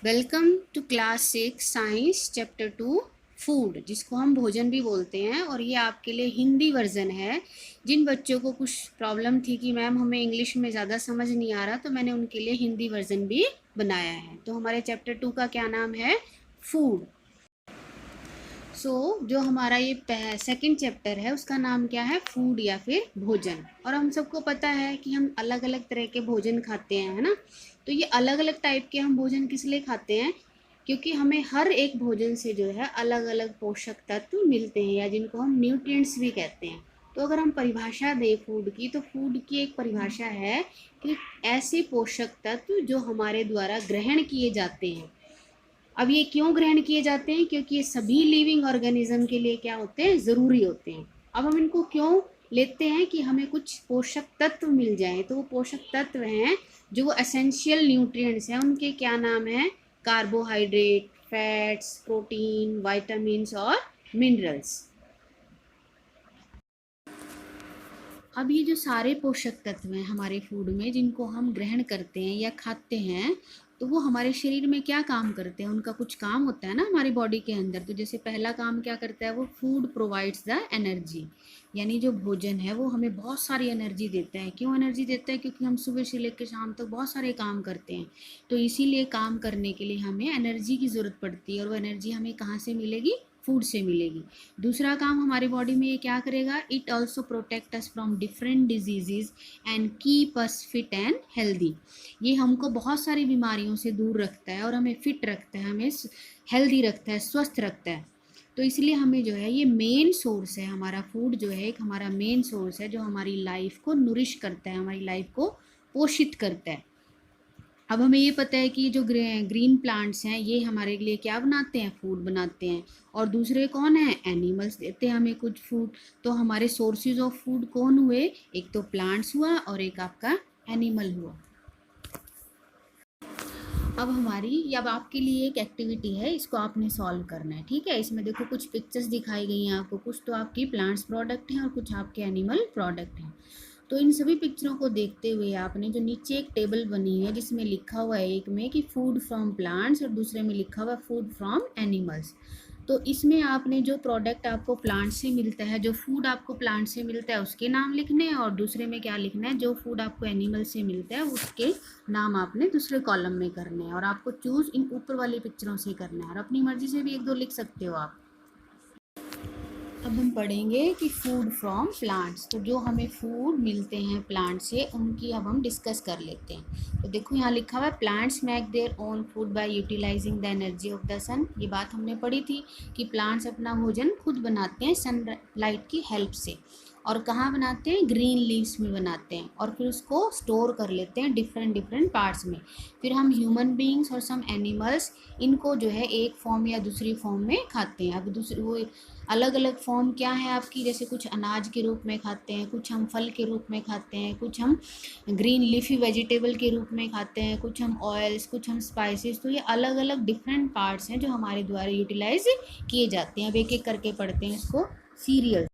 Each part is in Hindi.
Welcome to class 6 science chapter 2 food, जिसको हम भोजन भी बोलते हैं। और ये आपके लिए हिंदी वर्जन है। जिन बच्चों को कुछ प्रॉब्लम थी कि मैम हमें इंग्लिश में ज़्यादा समझ नहीं आ रहा, तो मैंने उनके लिए हिंदी वर्जन भी बनाया है। तो हमारे चैप्टर 2 का क्या नाम है? फूड। जो हमारा ये सेकंड चैप्टर है उसका नाम क्या है? फूड या फिर भोजन। और हम सबको पता है कि हम अलग अलग तरह के भोजन खाते हैं, है ना। तो ये अलग अलग टाइप के हम भोजन किस लिए खाते हैं? क्योंकि हमें हर एक भोजन से जो है अलग अलग पोषक तत्व मिलते हैं, या जिनको हम न्यूट्रिएंट्स भी कहते हैं। तो अगर हम परिभाषा दें फूड की, तो फूड की एक परिभाषा है कि ऐसे पोषक तत्व जो हमारे द्वारा ग्रहण किए जाते हैं। अब ये क्यों ग्रहण किए जाते हैं? क्योंकि ये सभी लिविंग ऑर्गेनिज्म के लिए क्या होते हैं? ज़रूरी होते हैं। अब हम इनको क्यों लेते हैं? कि हमें कुछ पोषक तत्व मिल जाए। तो वो पोषक तत्व हैं जो वो एसेंशियल न्यूट्रिएंट्स हैं, उनके क्या नाम है? कार्बोहाइड्रेट, फैट्स, प्रोटीन, वाइटामिन और मिनरल्स। अब ये जो सारे पोषक तत्व हैं हमारे फूड में, जिनको हम ग्रहण करते हैं या खाते हैं, तो वो हमारे शरीर में क्या काम करते हैं? उनका कुछ काम होता है ना हमारी बॉडी के अंदर। तो जैसे पहला काम क्या करता है? वो फूड प्रोवाइड्स द एनर्जी, यानी जो भोजन है वो हमें बहुत सारी एनर्जी देता है। क्यों एनर्जी देता है? क्योंकि हम सुबह से लेकर शाम तक बहुत सारे काम करते हैं। तो इसीलिए काम करने के लिए हमें एनर्जी की ज़रूरत पड़ती है, और वो एनर्जी हमें कहाँ से मिलेगी? फूड से मिलेगी। दूसरा काम हमारी बॉडी में ये क्या करेगा? It also protect us from different diseases and keep us fit and healthy. ये हमको बहुत सारी बीमारियों से दूर रखता है और हमें फिट रखता है, हमें हेल्दी रखता है, स्वस्थ रखता है। तो इसलिए हमें जो है ये मेन सोर्स है, हमारा फूड जो है एक हमारा मेन सोर्स है, जो हमारी लाइफ को नूरिश करता है, हमारी लाइफ को पोषित करता है। अब हमें ये पता है कि जो ग्रीन प्लांट्स हैं ये हमारे लिए क्या बनाते हैं? फूड बनाते हैं। और दूसरे कौन है? एनिमल्स देते हैं हमें कुछ फूड। तो हमारे सोर्सेज ऑफ फूड कौन हुए? एक तो प्लांट्स हुआ और एक आपका एनिमल हुआ। अब आपके लिए एक एक्टिविटी है, इसको आपने सॉल्व करना है, ठीक है। इसमें देखो कुछ पिक्चर्स दिखाई गई हैं आपको, कुछ तो आपकी प्लांट्स प्रोडक्ट हैं और कुछ आपके एनिमल प्रोडक्ट हैं। तो इन सभी पिक्चरों को देखते हुए आपने जो नीचे एक टेबल बनी है जिसमें लिखा हुआ है एक में कि फूड फ्रॉम प्लांट्स और दूसरे में लिखा हुआ है फूड फ्रॉम एनिमल्स। तो इसमें आपने जो प्रोडक्ट आपको प्लांट से मिलता है, जो फूड आपको प्लांट से मिलता है उसके नाम लिखने हैं, और दूसरे में क्या लिखना है? जो फूड आपको एनिमल से मिलता है उसके नाम आपने दूसरे कॉलम में करने हैं। और आपको चूज इन ऊपर वाली पिक्चरों से करना है, और अपनी मर्जी से भी एक दो लिख सकते हो आप। अब हम पढ़ेंगे कि फूड फ्रॉम प्लांट्स। तो जो हमें फूड मिलते हैं प्लांट से, उनकी अब हम डिस्कस कर लेते हैं। तो देखो यहाँ लिखा हुआ है plants make their own food by utilising the energy of the sun. ये बात हमने पढ़ी थी कि प्लांट्स अपना भोजन खुद बनाते हैं सनलाइट की हेल्प से। और कहाँ बनाते हैं? ग्रीन लीव्स में बनाते हैं, और फिर उसको स्टोर कर लेते हैं डिफरेंट डिफरेंट पार्ट्स में। फिर हम ह्यूमन बींग्स और सम एनिमल्स इनको जो है एक फॉर्म या दूसरी फॉर्म में खाते हैं। अब दूसरी वो अलग अलग फॉर्म क्या है आपकी? जैसे कुछ अनाज के रूप में खाते हैं, कुछ हम फल के रूप में खाते हैं, कुछ हम ग्रीन लीफी वेजिटेबल के रूप में खाते हैं, कुछ हम ऑयल्स, कुछ हम स्पाइसेस। तो ये अलग अलग डिफरेंट पार्ट्स हैं जो हमारे द्वारा यूटिलाइज किए जाते हैं। अब एक एक करके पढ़ते हैं इसको। सीरियल।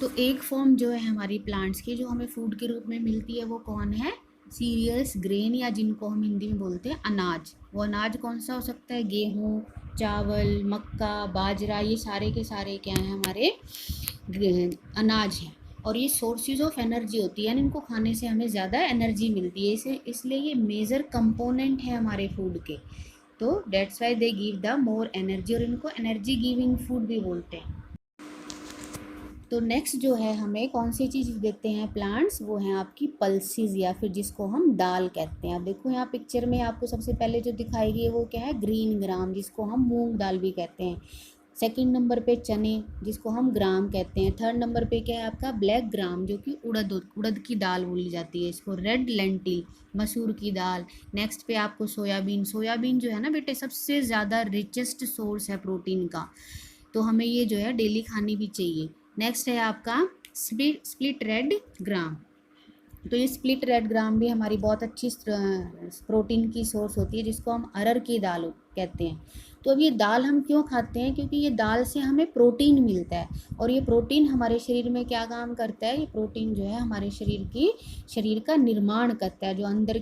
तो एक फॉर्म जो है हमारी प्लांट्स की जो हमें फूड के रूप में मिलती है वो कौन है? सीरियल्स, ग्रेन, या जिनको हम हिंदी में बोलते हैं अनाज। वो अनाज कौन सा हो सकता है? गेहूँ, चावल, मक्का, बाजरा, ये सारे के सारे क्या हैं? हमारे अनाज हैं। और ये सोर्सेज ऑफ एनर्जी होती है, यानी इनको खाने से हमें ज़्यादा एनर्जी मिलती है। इसे इसलिए ये मेजर कंपोनेंट है हमारे फूड के। तो that's why they give the more energy, और इनको एनर्जी गिविंग फूड भी बोलते हैं। तो नेक्स्ट जो है हमें कौन सी चीज़ देते हैं प्लांट्स? वो हैं आपकी पल्सीज, या फिर जिसको हम दाल कहते हैं। अब देखो यहाँ पिक्चर में आपको सबसे पहले जो दिखाई गई है वो क्या है? ग्रीन ग्राम, जिसको हम मूंग दाल भी कहते हैं। सेकंड नंबर पे चने, जिसको हम ग्राम कहते हैं। थर्ड नंबर पे क्या है आपका? ब्लैक ग्राम, जो कि उड़द की दाल बोली जाती है इसको। रेड लेंटिल, मसूर की दाल। नेक्स्ट पे आपको सोयाबीन। सोयाबीन जो है ना बेटे, सबसे ज़्यादा रिचेस्ट सोर्स है प्रोटीन का, तो हमें ये जो है डेली खानी भी चाहिए। नेक्स्ट है आपका स्प्लिट रेड ग्राम। तो ये स्प्लिट रेड ग्राम भी हमारी बहुत अच्छी प्रोटीन की सोर्स होती है, जिसको हम अरहर की दाल कहते हैं। तो अब ये दाल हम क्यों खाते हैं, क्योंकि ये दाल से हमें प्रोटीन मिलता है, और ये प्रोटीन हमारे शरीर में क्या काम करता है, ये प्रोटीन जो है हमारे शरीर का निर्माण करता है, जो अंदर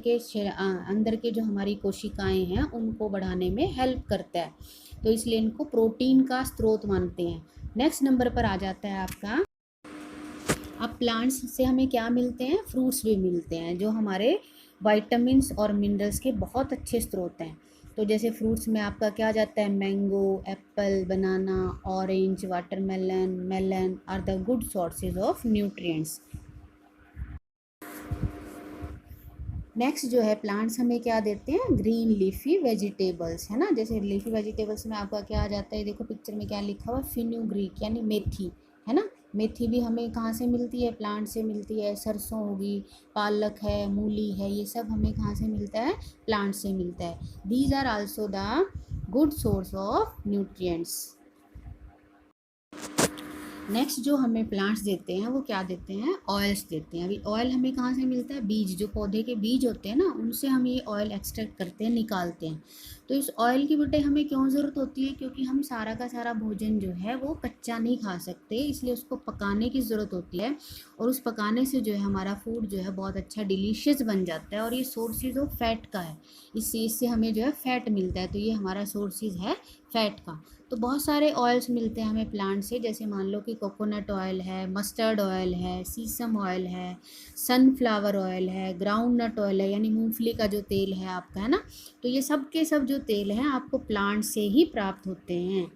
के जो हमारी कोशिकाएं हैं उनको बढ़ाने में हेल्प करता है। तो इसलिए इनको प्रोटीन का स्रोत मानते हैं। नेक्स्ट नंबर पर आ जाता है आपका, अब प्लांट्स से हमें क्या मिलते हैं, फ्रूट्स भी मिलते हैं, जो हमारे वाइटामिन्स और मिनरल्स के बहुत अच्छे स्रोत हैं। तो जैसे फ्रूट्स में आपका क्या आ जाता है, mango, apple, banana, orange, watermelon, melon are the good sources of nutrients. Next जो है, प्लांट्स हमें क्या देते हैं, ग्रीन लीफी वेजिटेबल्स, है ना। जैसे लीफी वेजिटेबल्स में आपका क्या आ जाता है, देखो पिक्चर में क्या लिखा हुआ, फिन्यूग्रीक यानी मेथी, है ना। मेथी भी हमें कहाँ से मिलती है, प्लांट से मिलती है। सरसों होगी, पालक है, मूली है, ये सब हमें कहाँ से मिलता है, प्लांट से मिलता है। These are also the good source of nutrients. Next जो हमें प्लांट्स देते हैं वो क्या देते हैं, ऑयल्स देते हैं। अभी ऑयल हमें कहाँ से मिलता है, बीज, जो पौधे के बीज होते हैं ना, उनसे हम ये ऑयल एक्सट्रैक्ट करते हैं, निकालते हैं। तो इस ऑयल की बेटे हमें क्यों ज़रूरत होती है, क्योंकि हम सारा का सारा भोजन जो है वो कच्चा नहीं खा सकते, इसलिए उसको पकाने की ज़रूरत होती है, और उस पकाने से जो है हमारा फूड जो है बहुत अच्छा डिलीशियस बन जाता है, और ये सोर्सेज ऑफ फैट का है, इससे हमें जो है फैट मिलता है। तो ये हमारा सोर्सेज है फैट का। तो बहुत सारे ऑयल्स मिलते हैं हमें प्लांट से, जैसे मान लो कि कोकोनट ऑयल है, मस्टर्ड ऑयल है, सीसम ऑयल है, सनफ्लावर ऑयल है, ग्राउंड नट ऑयल है, यानी मूंगफली का जो तेल है आपका, है ना। तो ये सब के सब जो तेल हैं आपको प्लांट से ही प्राप्त होते हैं।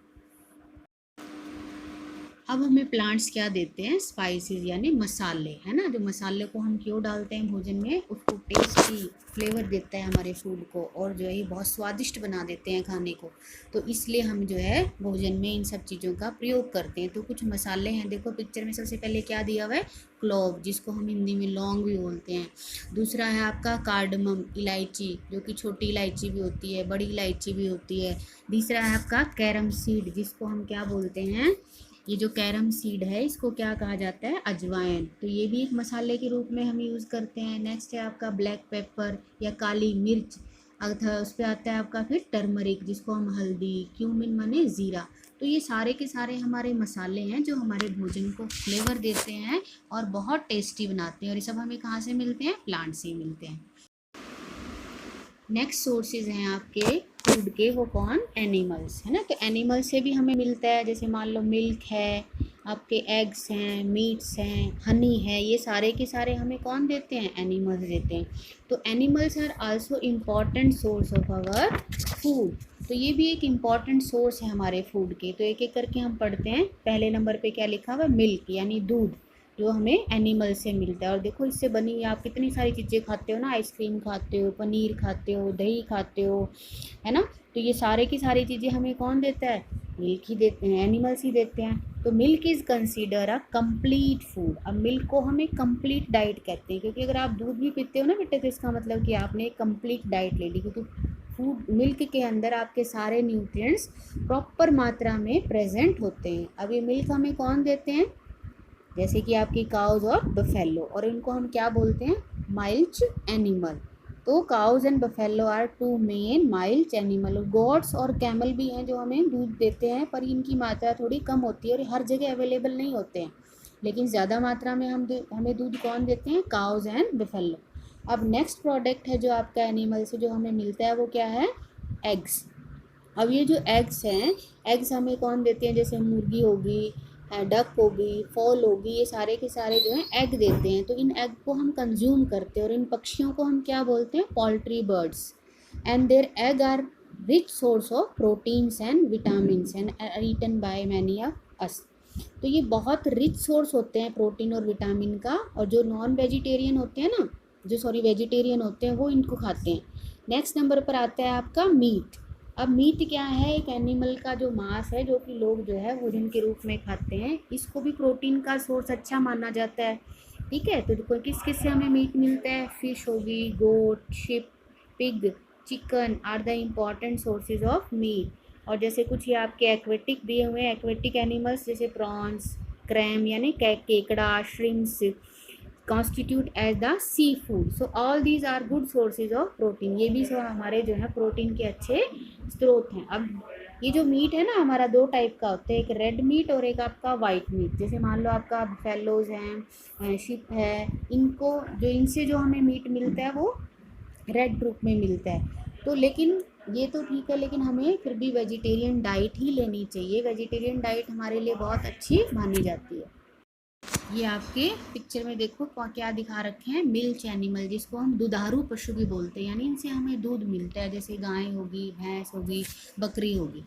अब हमें प्लांट्स क्या देते हैं, स्पाइसेस यानी मसाले, है ना। जो मसाले को हम क्यों डालते हैं भोजन में, उसको टेस्टी फ्लेवर देता है हमारे फूड को, और जो है बहुत स्वादिष्ट बना देते हैं खाने को। तो इसलिए हम जो है भोजन में इन सब चीज़ों का प्रयोग करते हैं। तो कुछ मसाले हैं, देखो पिक्चर में सबसे पहले क्या दिया हुआ है, क्लोव, जिसको हम हिंदी में लौंग भी बोलते हैं। दूसरा है आपका कार्डमम, इलायची, जो कि छोटी इलायची भी होती है, बड़ी इलायची भी होती है। तीसरा है आपका कैरम सीड, जिसको हम क्या बोलते हैं, ये जो कैरम सीड है इसको क्या कहा जाता है, अजवाइन। तो ये भी एक मसाले के रूप में हम यूज़ करते हैं। नेक्स्ट है आपका ब्लैक पेपर या काली मिर्च, अर्थात उस पर आता है आपका फिर टर्मरिक, जिसको हम हल्दी, क्यूमिन माने ज़ीरा। तो ये सारे के सारे हमारे मसाले हैं जो हमारे भोजन को फ्लेवर देते हैं और बहुत टेस्टी बनाते हैं, और ये सब हमें कहाँ से मिलते हैं, प्लांट से मिलते हैं। नेक्स्ट सोर्सेज हैं आपके फूड के, वो कौन, एनिमल्स, है ना। तो एनिमल से भी हमें मिलता है, जैसे मान लो मिल्क है, आपके एग्स हैं, मीट्स हैं, हनी है, ये सारे के सारे हमें कौन देते हैं, एनिमल्स देते हैं। तो animals are also important source of our food. तो ये भी एक इम्पॉर्टेंट सोर्स है हमारे फूड के। तो एक एक करके हम पढ़ते हैं। पहले नंबर पे क्या लिखा हुआ है, मिल्क यानी दूध, जो हमें एनिमल से मिलता है। और देखो इससे बनी हुई आप कितनी सारी चीज़ें खाते हो ना, आइसक्रीम खाते हो, पनीर खाते हो, दही खाते हो, है ना। तो ये सारे की सारी चीज़ें हमें कौन देता है, मिल्क ही देते हैं, एनिमल्स ही देते हैं। तो milk is consider a complete food. अब मिल्क को हम एक कंप्लीट डाइट कहते हैं, क्योंकि अगर आप दूध भी पीते हो ना बेटे, तो इसका मतलब कि आपने एक कंप्लीट डाइट ले ली, क्योंकि फूड मिल्क के अंदर आपके सारे न्यूट्रिएंट्स प्रॉपर मात्रा में प्रेजेंट होते हैं। अब ये मिल्क हमें कौन देते हैं, जैसे कि आपकी काउज और बफेलो, और इनको हम क्या बोलते हैं, माइल्च एनिमल। तो cows and buffalo are two main milch animal. Goats और कैमल भी हैं जो हमें दूध देते हैं, पर इनकी मात्रा थोड़ी कम होती है और हर जगह अवेलेबल नहीं होते हैं, लेकिन ज़्यादा मात्रा में हमें दूध कौन देते हैं, काउज एंड बफेलो। अब नेक्स्ट प्रोडक्ट है जो आपका एनिमल से जो हमें मिलता है, वो क्या है, एग्स। अब ये जो एग्स हैं, एग्स हमें कौन देते हैं, जैसे मुर्गी होगी, डक होगी, फॉल होगी, ये सारे के सारे जो हैं एग देते हैं। तो इन एग को हम कंज्यूम करते हैं, और इन पक्षियों को हम क्या बोलते हैं, poultry birds. And their egg are rich source of proteins and vitamins and are eaten by many of us. तो ये बहुत रिच सोर्स होते हैं प्रोटीन और विटामिन का, और जो नॉन वेजिटेरियन होते हैं ना, वेजिटेरियन होते हैं, वो इनको खाते हैं। नेक्स्ट नंबर पर आता है आपका मीट। अब मीट क्या है, एक एनिमल का जो मांस है, जो कि लोग जो है भोजन के रूप में खाते हैं। इसको भी प्रोटीन का सोर्स अच्छा माना जाता है, ठीक है। तो किस किस से हमें मीट मिलता है, फिश होगी, goat, sheep, pig, chicken are the important sources of meat. और जैसे कुछ ये आपके एक्वेटिक दिए हुए हैं, एक्वेटिक एनिमल्स, जैसे प्रॉन्स, क्रैम यानी केकड़ा, shrimps, constitute as the sea food. So all these are good sources of protein. ये भी सब हमारे जो है प्रोटीन के अच्छे स्रोत हैं। अब ये जो मीट है ना हमारा दो टाइप का होता है, एक रेड मीट और एक आपका वाइट मीट। जैसे मान लो आपका फेलोज हैं, शिप है, इनको जो इनसे जो हमें मीट मिलता है वो रेड ग्रुप में मिलता है। तो लेकिन ये तो ठीक है, लेकिन हमें फिर भी वेजिटेरियन डाइट ही लेनी चाहिए। वेजिटेरियन डाइट हमारे लिए बहुत अच्छी मानी जाती है। ये आपके पिक्चर में देखो क्या दिखा रखे हैं, मिल्क एनिमल, जिसको हम दुधारू पशु भी बोलते हैं, यानी इनसे हमें दूध मिलता है, जैसे गाय होगी, भैंस होगी, बकरी होगी।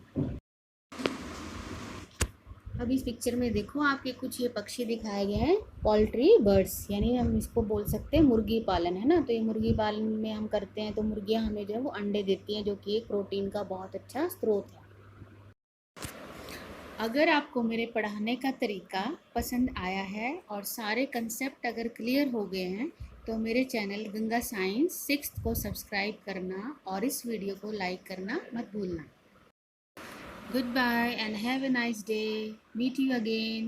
अब इस पिक्चर में देखो आपके कुछ ये पक्षी दिखाए गए हैं, पोल्ट्री बर्ड्स, यानी हम इसको बोल सकते हैं मुर्गी पालन, है ना। तो ये मुर्गी पालन में हम करते हैं, तो मुर्गियां हमें जो है वो अंडे देती हैं, जो कि एक प्रोटीन का बहुत अच्छा स्रोत है। अगर आपको मेरे पढ़ाने का तरीका पसंद आया है और सारे कंसेप्ट अगर क्लियर हो गए हैं, तो मेरे चैनल गंगा साइंस 6th को सब्सक्राइब करना और इस वीडियो को लाइक करना मत भूलना। Goodbye and have a nice day. Meet you again.